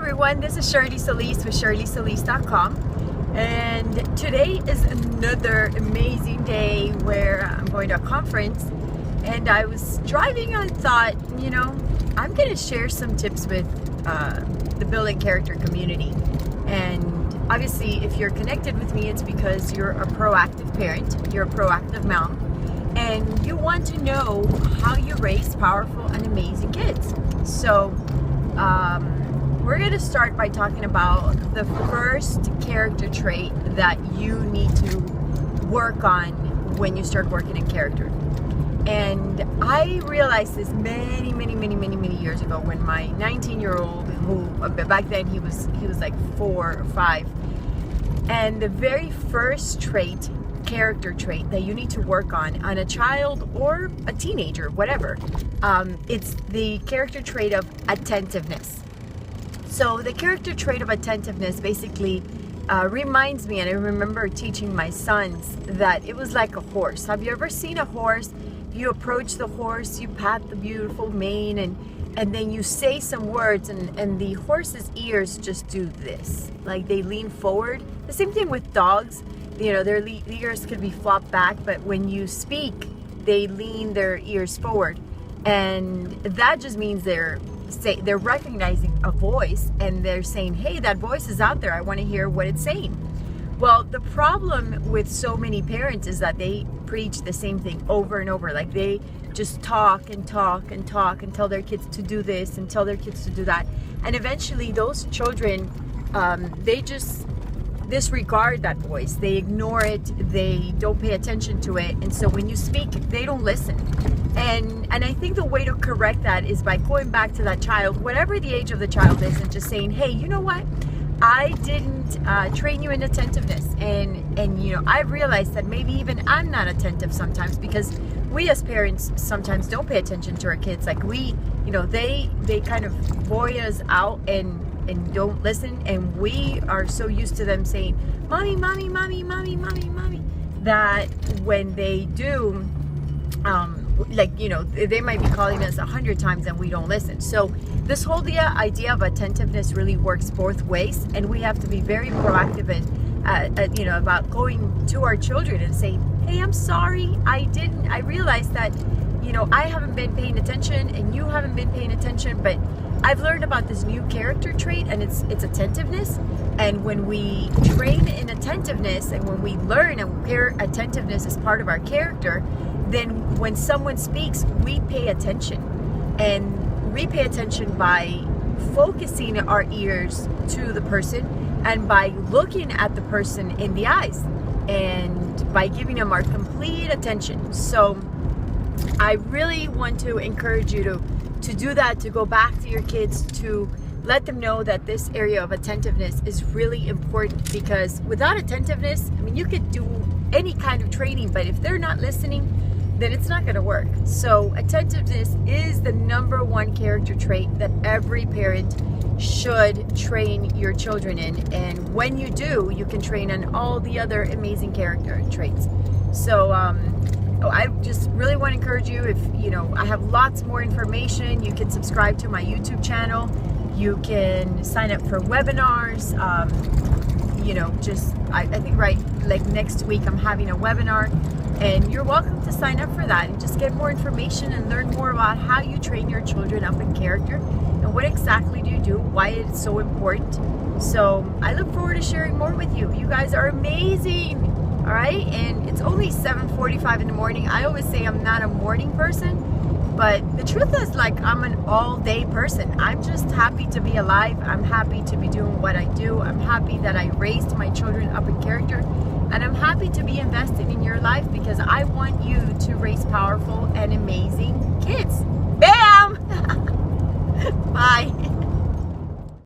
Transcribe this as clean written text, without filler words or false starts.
everyone, this is Shirley Solis with ShirleySolis.com, and today is another amazing day where I'm going to a conference, and I was driving and thought, I'm going to share some tips with the building character community. And obviously, if you're connected with me, it's because you're a proactive parent, you're a proactive mom, and you want to know how you raise powerful and amazing kids. So we're going to start by talking about the first character trait that you need to work on when you start working in character. And I realized this many years ago when my 19-year-old, who back then he was like 4 or 5, and the very first character trait that you need to work on a child or a teenager, whatever, it's the character trait of attentiveness. So the character trait of attentiveness basically reminds me, and I remember teaching my sons, that it was like a horse. Have you ever seen a horse? You approach the horse, you pat the beautiful mane, and then you say some words, and the horse's ears just do this, like they lean forward. The same thing with dogs. Their ears could be flopped back, but when you speak, they lean their ears forward, and that just means they're recognizing a voice, and they're saying, hey, that voice is out there, I want to hear what it's saying. Well, the problem with so many parents is that they preach the same thing over and over. Like they just talk and talk and talk and tell their kids to do this and tell their kids to do that, and eventually those children, they just disregard that voice, they ignore it, they don't pay attention to it, and so when you speak, they don't listen. And I think the way to correct that is by going back to that child, whatever the age of the child is, and just saying, hey, you know what, I didn't train you in attentiveness, and I've realized that maybe even I'm not attentive sometimes, because we as parents sometimes don't pay attention to our kids. Like they kind of void us out and don't listen, and we are so used to them saying mommy, mommy, mommy, mommy, mommy, mommy, that when they do, they might be calling us 100 times and we don't listen. So this whole idea of attentiveness really works both ways, and we have to be very proactive about going to our children and saying, hey, I'm sorry, I realized that I haven't been paying attention and you haven't been paying attention, but I've learned about this new character trait, and it's attentiveness. And when we train in attentiveness, and when we learn and pair attentiveness as part of our character, then when someone speaks, we pay attention. And we pay attention by focusing our ears to the person, and by looking at the person in the eyes, and by giving them our complete attention. So I really want to encourage you to do that, to go back to your kids, to let them know that this area of attentiveness is really important, because without attentiveness, you could do any kind of training, but if they're not listening, then it's not going to work. So attentiveness is the number one character trait that every parent should train your children in, and when you do, you can train on all the other amazing character traits. So I just really want to encourage you, I have lots more information. You can subscribe to my YouTube channel. You can sign up for webinars. I think like next week I'm having a webinar, and you're welcome to sign up for that and just get more information and learn more about how you train your children up in character and what exactly do you do, why it's so important. So I look forward to sharing more with you. You guys are amazing. All right, and it's only 7:45 in the morning. I always say I'm not a morning person, but the truth is, I'm an all-day person. I'm just happy to be alive. I'm happy to be doing what I do. I'm happy that I raised my children up in character, and I'm happy to be investing in your life, because I want you to raise powerful and amazing kids. Bam! Bye.